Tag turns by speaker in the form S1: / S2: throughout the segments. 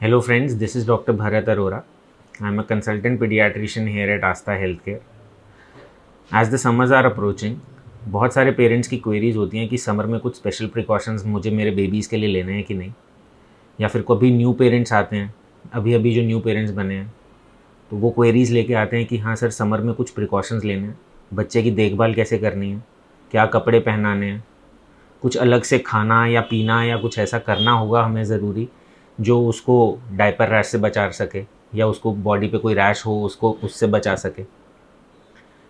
S1: Hello friends, this is Dr. Bharat Arora. I am a consultant pediatrician here at Asta Healthcare. As the summers are approaching, बहुत सारे parents की queries होती हैं कि summer में कुछ स्पेशल प्रिकॉशंस मुझे मेरे बेबीज़ के लिए लेने हैं कि नहीं, या फिर कभी न्यू पेरेंट्स आते हैं, अभी अभी जो न्यू पेरेंट्स बने हैं तो वो क्वेरीज़ लेके आते हैं कि हाँ सर समर में कुछ प्रिकॉशंस लेने हैं, बच्चे की देखभाल कैसे करनी है, क्या कपड़े पहनाने हैं, कुछ अलग से खाना या पीना या कुछ ऐसा करना होगा हमें ज़रूरी जो उसको डायपर रैश से बचा सके, या उसको बॉडी पे कोई रैश हो उसको उससे बचा सके,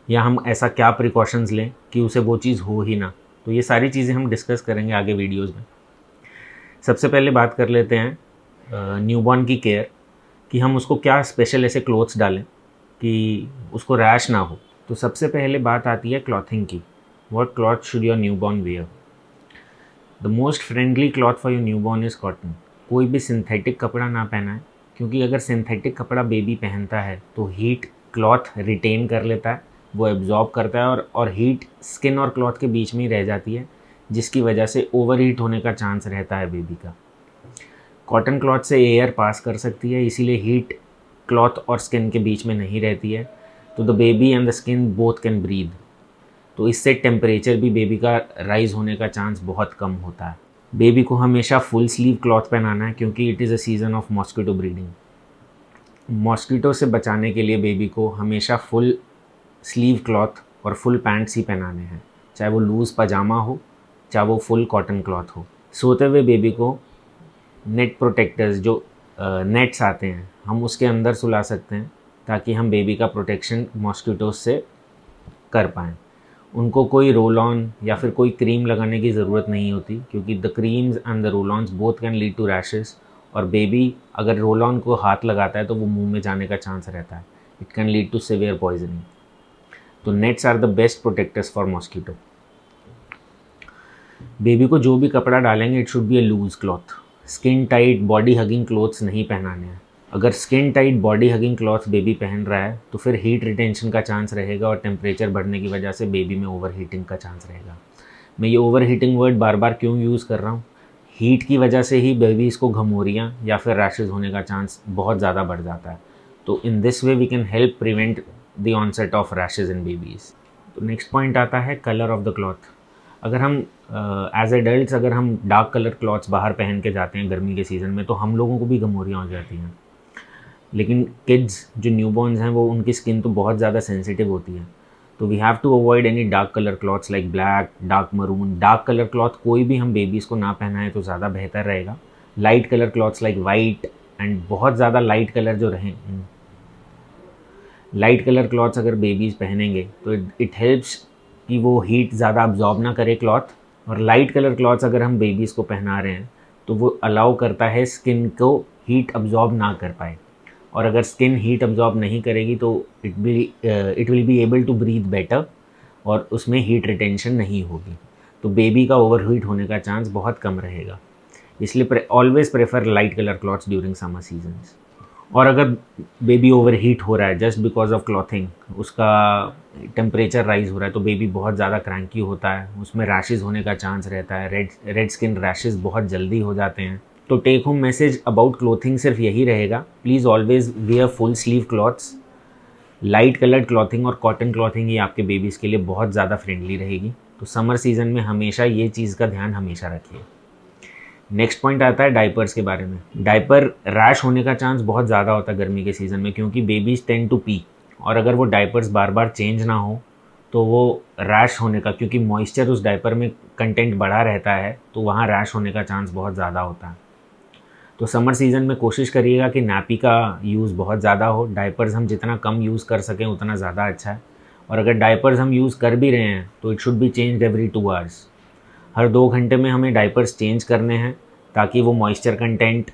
S1: या हम ऐसा क्या प्रिकॉशंस लें कि उसे वो चीज़ हो ही ना। तो ये सारी चीज़ें हम डिस्कस करेंगे आगे वीडियोस में। सबसे पहले बात कर लेते हैं न्यूबॉर्न की केयर, कि हम उसको क्या स्पेशल ऐसे क्लोथ्स डालें कि उसको रैश ना हो। तो सबसे पहले बात आती है क्लॉथिंग की। What cloth should your newborn wear? The most friendly cloth for your newborn is cotton. कोई भी सिंथेटिक कपड़ा ना पहनाएं, क्योंकि अगर सिंथेटिक कपड़ा बेबी पहनता है तो हीट क्लॉथ रिटेन कर लेता है, वो एब्जॉर्ब करता है और हीट स्किन और क्लॉथ के बीच में ही रह जाती है, जिसकी वजह से ओवर हीट होने का चांस रहता है बेबी का। कॉटन क्लॉथ से एयर पास कर सकती है, इसीलिए हीट क्लॉथ और स्किन के बीच में नहीं रहती है, तो the baby and the skin both can breathe. तो इससे टेम्परेचर भी बेबी का राइज होने का चांस बहुत कम होता है। बेबी को हमेशा फुल स्लीव क्लॉथ पहनाना है, क्योंकि it is a season off mosquito breeding. Mosquito से बचाने के लिए बेबी को हमेशा फुल स्लीव क्लॉथ और फुल पैंट्स ही पहनाने हैं, चाहे वो लूज़ पजामा हो चाहे वो फुल कॉटन क्लॉथ हो। सोते हुए बेबी को नेट प्रोटेक्टर्स जो नेट्स आते हैं हम उसके अंदर सुला सकते हैं, ताकि हम बेबी का प्रोटेक्शन मॉस्किटोज से कर पाएँ। उनको कोई रोल ऑन या फिर कोई क्रीम लगाने की ज़रूरत नहीं होती, क्योंकि the creams and the roll ons both can lead to rashes, और बेबी अगर रोल ऑन को हाथ लगाता है तो वो मुंह में जाने का चांस रहता है। It can lead to severe poisoning. तो nets are the best protectors for mosquito. Baby को जो भी कपड़ा डालेंगे it should be a loose cloth. Skin tight body hugging clothes नहीं पहनाने हैं। अगर skin tight body hugging cloth baby पहन रहा है तो फिर हीट रिटेंशन का चांस रहेगा, और टेम्परेचर बढ़ने की वजह से बेबी में ओवर हीटिंग का चांस रहेगा। मैं ये ओवर हीटिंग वर्ड बार बार क्यों यूज़ कर रहा हूँ? हीट की वजह से ही बेबीज़ को घमौरियाँ या फिर रैशेज़ होने का चांस बहुत ज़्यादा बढ़ जाता है। तो in this way we can help prevent the onset of rashes in babies. तो नेक्स्ट पॉइंट आता है कलर ऑफ द क्लॉथ। अगर हम एज एडल्ट्स अगर हम डार्क कलर क्लॉथ्स बाहर पहन के जाते हैं गर्मी के सीज़न में, तो हम लोगों को भी घमौरियाँ हो जाती हैं। लेकिन किड्स जो न्यूबॉर्न्स हैं वो उनकी स्किन तो बहुत ज़्यादा सेंसिटिव होती है, तो we have to avoid any dark colour clothes like black, dark maroon. Dark colour cloth कोई भी हम बेबीज़ को ना पहनाएं तो ज़्यादा बेहतर रहेगा। Light colour clothes like white and बहुत ज़्यादा लाइट कलर जो रहें, लाइट कलर क्लॉथ्स अगर बेबीज़ पहनेंगे तो इट हेल्प्स कि वो हीट ज़्यादा अब्जॉर्ब ना करे क्लॉथ। और लाइट कलर क्लॉथ्स अगर हम बेबीज़ को पहना रहे हैं तो वो अलाउ करता है स्किन को हीट अब्जॉर्ब ना कर पाए, और अगर स्किन हीट अब्जॉर्ब नहीं करेगी तो it will be able to breathe better, और उसमें हीट रिटेंशन नहीं होगी, तो बेबी का ओवर हीट होने का चांस बहुत कम रहेगा। इसलिए always prefer light colour clothes during summer seasons. और अगर बेबी ओवर हीट हो रहा है जस्ट बिकॉज ऑफ क्लॉथिंग, उसका टेम्परेचर राइज हो रहा है, तो बेबी बहुत ज़्यादा क्रैंकी होता है, उसमें रैशेज़ होने का चांस रहता है। रेड स्किन रैशेज़ बहुत जल्दी हो जाते हैं। तो take home message about clothing सिर्फ यही रहेगा, please always wear full sleeve clothes. Light coloured clothing और कॉटन क्लॉथिंग ही आपके बेबीज़ के लिए बहुत ज़्यादा फ्रेंडली रहेगी। तो समर सीज़न में हमेशा ये चीज़ का ध्यान हमेशा रखिए। नेक्स्ट पॉइंट आता है डायपर्स के बारे में। डायपर रैश होने का चांस बहुत ज़्यादा होता है गर्मी के सीज़न में, क्योंकि बेबीज़ टेंड टू पी, और अगर वो डायपर्स बार बार चेंज ना हो तो वो रैश होने का, क्योंकि मॉइस्चर उस डायपर में कंटेंट बढ़ा रहता है, तो वहाँ रैश होने का चांस बहुत ज़्यादा होता है। तो समर सीज़न में कोशिश करिएगा कि नैपी का यूज़ बहुत ज़्यादा हो। डायपर्स हम जितना कम यूज़ कर सकें उतना ज़्यादा अच्छा है, और अगर डायपर्स हम यूज़ कर भी रहे हैं तो it should be changed every 2 hours. हर 2 घंटे में हमें डायपर्स चेंज करने हैं, ताकि वो मॉइस्चर कंटेंट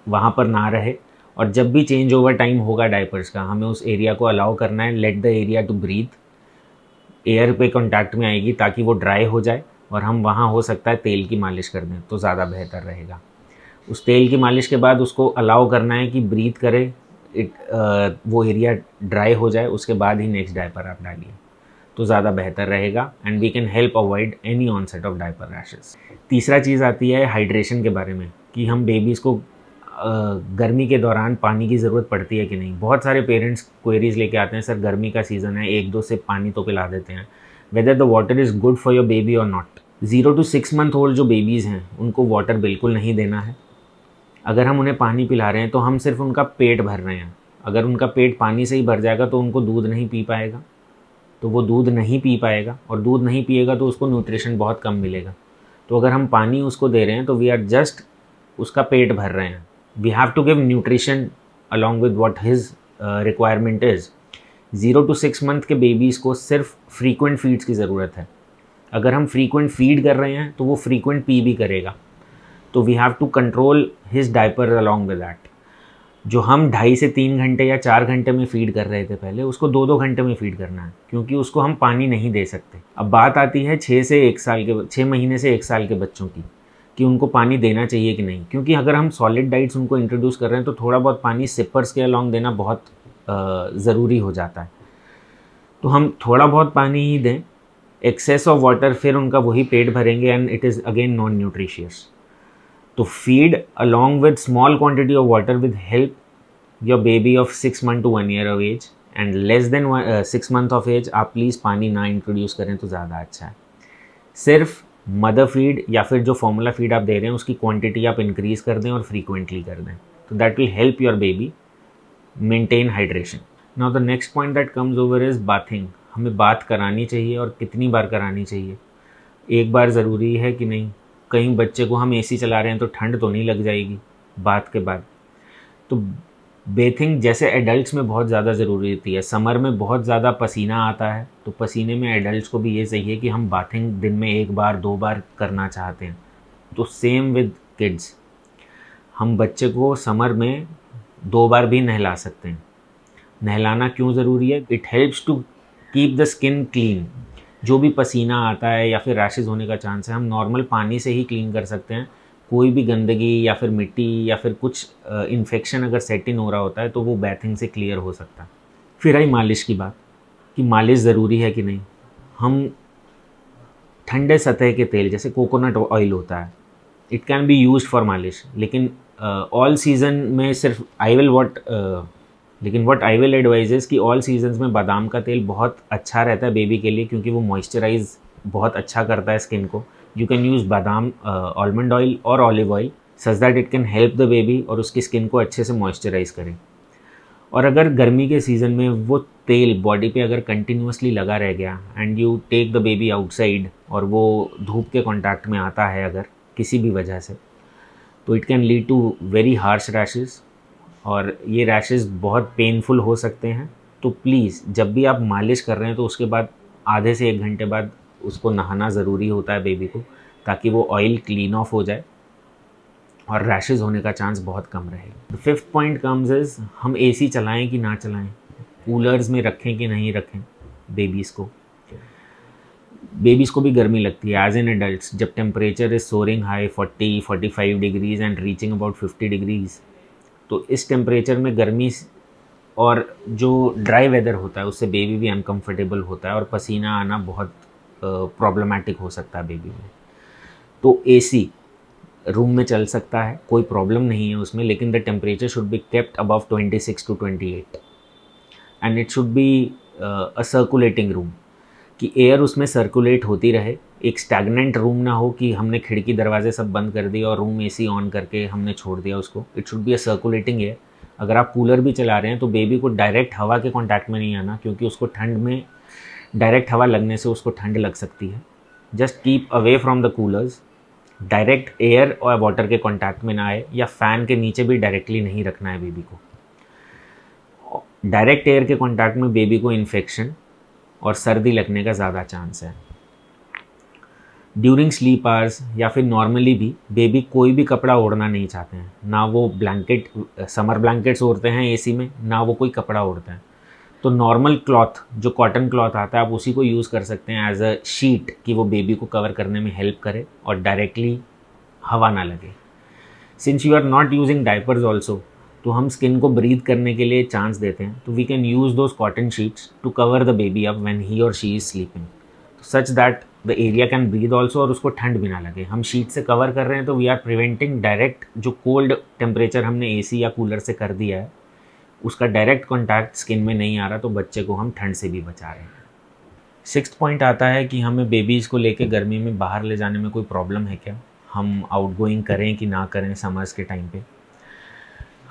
S1: वहाँ पर ना रहे। और जब भी चेंज ओवर टाइम होगा डायपर्स का, हमें उस एरिया को अलाउ करना है, let the area to breathe. Air पे कांटेक्ट में आएगी ताकि वो ड्राई हो जाए, और हम वहाँ हो सकता है तेल की मालिश कर दें तो ज़्यादा बेहतर रहेगा। उस तेल की मालिश के बाद उसको अलाउ करना है कि ब्रीथ करे, वो एरिया ड्राई हो जाए, उसके बाद ही नेक्स्ट डायपर आप डालिए तो ज़्यादा बेहतर रहेगा, and we can help avoid any onset of diaper rashes. तीसरा चीज़ आती है हाइड्रेशन के बारे में, कि हम बेबीज़ को गर्मी के दौरान पानी की ज़रूरत पड़ती है कि नहीं। बहुत सारे पेरेंट्स क्वेरीज लेके आते हैं, सर गर्मी का सीज़न है, 1-2 सिप पानी तो पिला देते हैं, whether the water is good for your baby और नॉट। 0 to 6 मंथ ओल्ड जो बेबीज़ हैं उनको वाटर बिल्कुल नहीं देना है। अगर हम उन्हें पानी पिला रहे हैं तो हम सिर्फ उनका पेट भर रहे हैं। अगर उनका पेट पानी से ही भर जाएगा तो उनको दूध नहीं पी पाएगा, तो वो दूध नहीं पी पाएगा, और दूध नहीं पिएगा तो उसको न्यूट्रिशन बहुत कम मिलेगा। तो अगर हम पानी उसको दे रहे हैं तो वी आर जस्ट उसका पेट भर रहे हैं। We have to give nutrition along with what his requirement is. 0 to 6 month के बेबीज़ को सिर्फ फ्रीक्वेंट फीड्स की ज़रूरत है। अगर हम फ्रीक्वेंट फीड कर रहे हैं तो वो फ्रीक्वेंट पी भी करेगा। तो we have to control his diaper along with that. जो हम 2.5 से 3 घंटे या 4 घंटे में फ़ीड कर रहे थे पहले, उसको 2-2 घंटे में फ़ीड करना है, क्योंकि उसको हम पानी नहीं दे सकते। अब बात आती है 6 महीने से 1 साल के बच्चों की, कि उनको पानी देना चाहिए कि नहीं। क्योंकि अगर हम सॉलिड डाइट्स उनको इंट्रोड्यूस कर रहे हैं तो थोड़ा बहुत पानी सिपर्स के अलॉन्ग देना बहुत ज़रूरी हो जाता है। तो हम थोड़ा बहुत पानी ही दें, एक्सेस ऑफ वाटर फिर उनका वही पेट भरेंगे and it is again non nutritious. तो feed along with small quantity of water will help your baby of 6 month to 1 year of age, and less than 6 month of age आप please पानी ना introduce करें तो ज़्यादा अच्छा है। सिर्फ मदर फीड या फिर जो फॉर्मूला फीड आप दे रहे हैं उसकी क्वांटिटी आप इंक्रीज़ कर दें और फ्रीक्वेंटली कर दें, तो that will help your baby maintain hydration. Now the next point that comes over is bathing. हमें बात करानी चाहिए और कितनी बार करानी चाहिए। एक बार ज़रूरी है कि नहीं। कहीं बच्चे को हम एसी चला रहे हैं तो ठंड तो नहीं लग जाएगी बात के बाद। तो बेथिंग जैसे एडल्ट्स में बहुत ज़्यादा ज़रूरी होती है। समर में बहुत ज़्यादा पसीना आता है, तो पसीने में एडल्ट्स को भी ये चाहिए कि हम बाथिंग दिन में 1 बार 2 बार करना चाहते हैं। तो सेम विद किड्स, हम बच्चे को समर में 2 बार भी नहला सकते हैं। नहलाना क्यों ज़रूरी है? It helps to keep the skin clean. जो भी पसीना आता है या फिर रैशेज़ होने का चांस है, हम नॉर्मल पानी से ही क्लीन कर सकते हैं। कोई भी गंदगी या फिर मिट्टी या फिर कुछ इन्फेक्शन अगर सेट इन हो रहा होता है तो वो बैथिंग से क्लियर हो सकता है। फिर आई मालिश की बात, कि मालिश ज़रूरी है कि नहीं। हम ठंडे सतह के तेल जैसे कोकोनट ऑयल होता है, it can be used for मालिश, लेकिन ऑल सीज़न में सिर्फ व्हाट आई विल एडवाइज कि ऑल सीजन्स में बादाम का तेल बहुत अच्छा रहता है बेबी के लिए, क्योंकि वो मॉइस्चराइज बहुत अच्छा करता है स्किन को। यू कैन यूज़ बादाम आलमंड ऑयल और olive oil such that it can help the baby और उसकी स्किन को अच्छे से मॉइस्चराइज करें। और अगर गर्मी के सीज़न में वो तेल बॉडी पे अगर कंटिन्यूसली लगा रह गया and you take the baby outside और वो धूप के कॉन्टैक्ट में आता है अगर किसी भी वजह से, तो it can lead to very harsh rashes, और ये रैशेज़ बहुत पेनफुल हो सकते हैं। तो प्लीज़ जब भी आप मालिश कर रहे हैं तो उसके बाद आधे से 1 घंटे बाद उसको नहाना ज़रूरी होता है बेबी को, ताकि वो ऑयल क्लीन ऑफ हो जाए और रैशेज़ होने का चांस बहुत कम रहे। The 5th point comes is, हम एसी चलाएं कि ना चलाएं, कूलर्स में रखें कि नहीं रखें बेबीज़ को। बेबीज़ को भी गर्मी लगती है एज एन एडल्ट्स। जब temperature is soaring high 40-45 degrees and reaching about 50 degrees, तो इस टेम्परेचर में गर्मी और जो ड्राई वेदर होता है उससे बेबी भी अनकंफर्टेबल होता है और पसीना आना बहुत प्रॉब्लमेटिक हो सकता है बेबी में। तो एसी रूम में चल सकता है, कोई प्रॉब्लम नहीं है उसमें, लेकिन the temperature should be kept above 26 to 28 and it should be a circulating room, कि एयर उसमें सर्कुलेट होती रहे। एक स्टैगनेंट रूम ना हो कि हमने खिड़की दरवाजे सब बंद कर दिया और रूम एसी ऑन करके हमने छोड़ दिया उसको। It should be a circulating air. अगर आप कूलर भी चला रहे हैं तो बेबी को डायरेक्ट हवा के कांटेक्ट में नहीं आना, क्योंकि उसको ठंड में डायरेक्ट हवा लगने से उसको ठंड लग सकती है। Just keep away from the coolers. Direct air और वाटर के कांटेक्ट में ना आए, या फ़ैन के नीचे भी डायरेक्टली नहीं रखना है बेबी को। डायरेक्ट एयर के कांटेक्ट में बेबी को इन्फेक्शन और सर्दी लगने का ज़्यादा चांस है। ड्यूरिंग स्लीप आवर्स या फिर नॉर्मली भी बेबी कोई भी कपड़ा ओढ़ना नहीं चाहते हैं। ना वो ब्लैंकेट, समर ब्लैंकेट्स ओढ़ते हैं एसी में, ना वो कोई कपड़ा ओढ़ते हैं। तो नॉर्मल क्लॉथ जो कॉटन क्लॉथ आता है आप उसी को यूज़ कर सकते हैं एज अ शीट, कि वो बेबी को कवर करने में हेल्प करे और डायरेक्टली हवा ना लगे। Since you are not using diapers also, तो हम स्किन को ब्रीथ करने के लिए चांस देते हैं। तो we can use those cotton sheets to cover the baby up when he or she is sleeping, such that the area can breathe also, और उसको ठंड भी ना लगे। हम शीट से कवर कर रहे हैं तो वी आर प्रिवेंटिंग डायरेक्ट जो कोल्ड टेम्परेचर हमने एसी या कूलर से कर दिया है उसका डायरेक्ट कॉन्टैक्ट स्किन में नहीं आ रहा, तो बच्चे को हम ठंड से भी बचा रहे हैं। 6th पॉइंट आता है कि हमें बेबीज़ को लेके गर्मी में बाहर ले जाने में कोई प्रॉब्लम है क्या, हम आउटगोइंग करें कि ना करें समर्स के टाइम पे।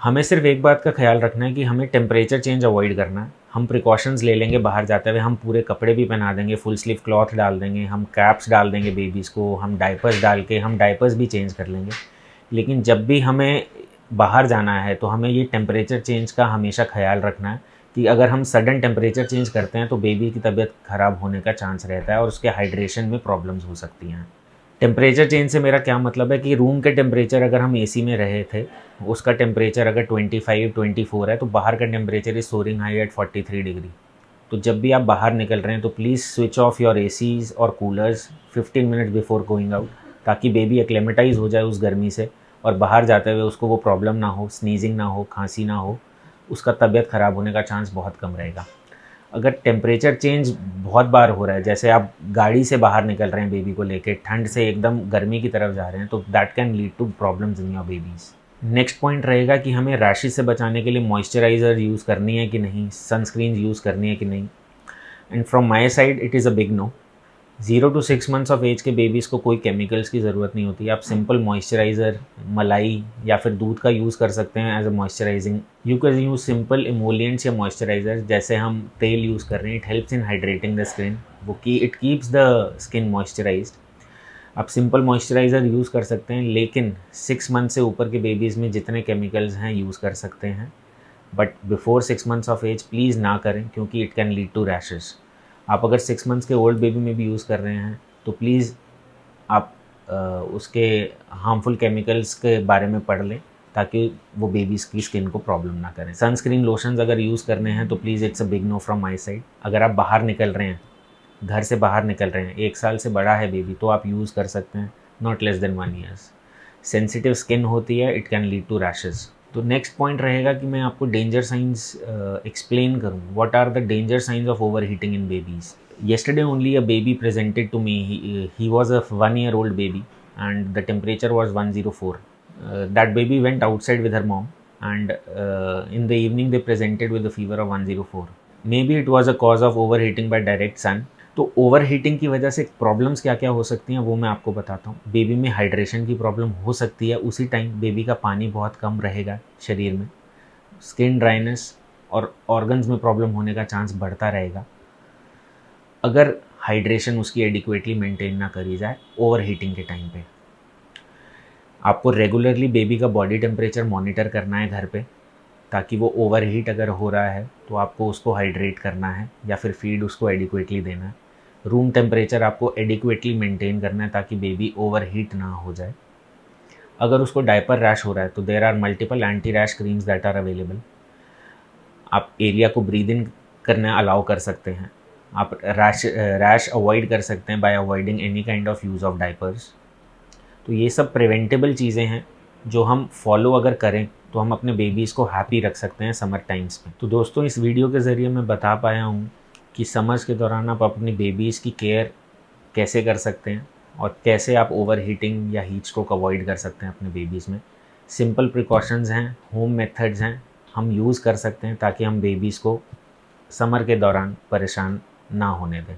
S1: हमें सिर्फ एक बात का ख्याल रखना है कि हमें टेम्परेचर चेंज अवॉइड करना है। हम प्रिकॉशंस ले लेंगे बाहर जाते हुए, हम पूरे कपड़े भी पहना देंगे, फुल स्लीव क्लॉथ डाल देंगे, हम कैप्स डाल देंगे बेबीज़ को, हम डायपर्स डाल के हम डायपर्स भी चेंज कर लेंगे। लेकिन जब भी हमें बाहर जाना है तो हमें ये टेम्परेचर चेंज का हमेशा ख्याल रखना है कि अगर हम सडन टेम्परेचर चेंज करते हैं तो बेबी की तबीयत ख़राब होने का चांस रहता है और उसके हाइड्रेशन में प्रॉब्लम्स हो सकती हैं। टेम्परेचर चेंज से मेरा क्या मतलब है कि रूम के टेम्परेचर अगर हम एसी में रहे थे उसका टेम्परेचर अगर 25-24 है तो बाहर का temperature is soaring high at 43 degree. तो जब भी आप बाहर निकल रहे हैं तो please switch off your ACs और coolers 15 minute before going out, ताकि बेबी एक्लेमेटाइज हो जाए उस गर्मी से और बाहर जाते हुए उसको वो प्रॉब्लम ना हो, स्नीजिंग ना हो, खांसी ना हो, उसका तबीयत ख़राब होने का चांस बहुत कम रहेगा। अगर टेम्परेचर चेंज बहुत बार हो रहा है, जैसे आप गाड़ी से बाहर निकल रहे हैं बेबी को लेके, ठंड से एकदम गर्मी की तरफ जा रहे हैं, तो that can lead to problems in your babies. Next point रहेगा कि हमें रैशेस से बचाने के लिए मॉइस्चराइज़र यूज़ करनी है कि नहीं, सनस्क्रीन यूज़ करनी है कि नहीं। And from my side it is a big no. 0 to 6 months of age के बेबीज़ को कोई केमिकल्स की ज़रूरत नहीं होती। आप सिंपल मॉइस्चराइज़र, मलाई या फिर दूध का यूज़ कर सकते हैं as a moisturising. You can use simple emollients या मॉइस्चराइज़र, जैसे हम तेल यूज़ कर रहे हैं। It helps in hydrating the skin, it keeps the skin moisturised. आप सिंपल मॉइस्चराइज़र यूज़ कर सकते हैं, लेकिन 6 मंथ से ऊपर के बेबीज़ में जितने केमिकल्स हैं यूज़ कर सकते हैं, but before 6 months of age please ना करें, क्योंकि it can lead to rashes. आप अगर 6 मंथ्स के ओल्ड बेबी में भी यूज़ कर रहे हैं तो प्लीज़ आप उसके हार्मफुल केमिकल्स के बारे में पढ़ लें, ताकि वो बेबीज़ की स्किन को प्रॉब्लम ना करें। सनस्क्रीन लोशंस अगर यूज़ करने हैं तो please it's a big know from my side. अगर आप बाहर निकल रहे हैं, घर से बाहर निकल रहे हैं, 1 साल से बड़ा है बेबी, तो आप यूज़ कर सकते हैं, not less than 1 years. Sensitive skin होती है, it can lead to rashes. तो नेक्स्ट पॉइंट रहेगा कि मैं आपको डेंजर साइंस एक्सप्लेन करूँ। What are the danger signs of overheating in babies. Yesterday only a baby presented to me. He was a 1-year-old baby and the temperature was 104. That baby went outside with her mom and in the evening they presented with a fever of 104. Maybe it was a cause of overheating by direct sun. तो overheating की वजह से problems क्या क्या हो सकती हैं वो मैं आपको बताता हूँ। बेबी में हाइड्रेशन की प्रॉब्लम हो सकती है, उसी टाइम बेबी का पानी बहुत कम रहेगा शरीर में, स्किन ड्राइनेस और ऑर्गन्स में प्रॉब्लम होने का चांस बढ़ता रहेगा अगर हाइड्रेशन उसकी एडिक्वेटली मेंटेन ना करी जाए ओवर हीटिंग के टाइम पे। आपको रेगुलरली बेबी का बॉडी टेम्परेचर मॉनिटर करना है घर पे, ताकि वो ओवर हीट अगर हो रहा है तो आपको उसको हाइड्रेट करना है या फिर फीड उसको एडिक्वेटली देना है। रूम टेम्परेचर आपको एडिक्वेटली मेंटेन करना है ताकि बेबी ओवर हीट ना हो जाए। अगर उसको डायपर रैश हो रहा है तो there are multiple anti rash creams that are available. आप एरिया को ब्रीद इन करना अलाउ कर सकते हैं। आप रैश अवॉइड कर सकते हैं bye avoiding any kind of use of diapers. तो ये सब प्रिवेंटेबल चीज़ें हैं जो हम फॉलो अगर करें तो हम अपने बेबीज़ को हैप्पी रख सकते हैं समर टाइम्स में। तो दोस्तों, इस वीडियो के ज़रिए मैं बता पाया हूँ कि समर्स के दौरान आप अपनी बेबीज़ की केयर कैसे कर सकते हैं और कैसे आप ओवर हीटिंग या हीट स्ट्रोक अवॉइड कर सकते हैं अपने बेबीज़ में। सिंपल प्रिकॉशंस हैं, होम मेथड्स हैं, हम यूज़ कर सकते हैं ताकि हम बेबीज़ को समर के दौरान परेशान ना होने दें।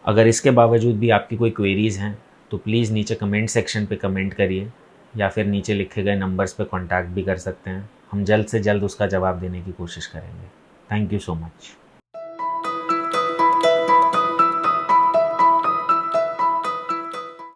S1: अगर इसके बावजूद भी आपकी कोई क्वेरीज़ हैं तो प्लीज़ नीचे कमेंट सेक्शन पे कमेंट करिए या फिर नीचे लिखे गए नंबर्स पे कांटेक्ट भी कर सकते हैं। हम जल्द से जल्द उसका जवाब देने की कोशिश करेंगे। Thank you so much.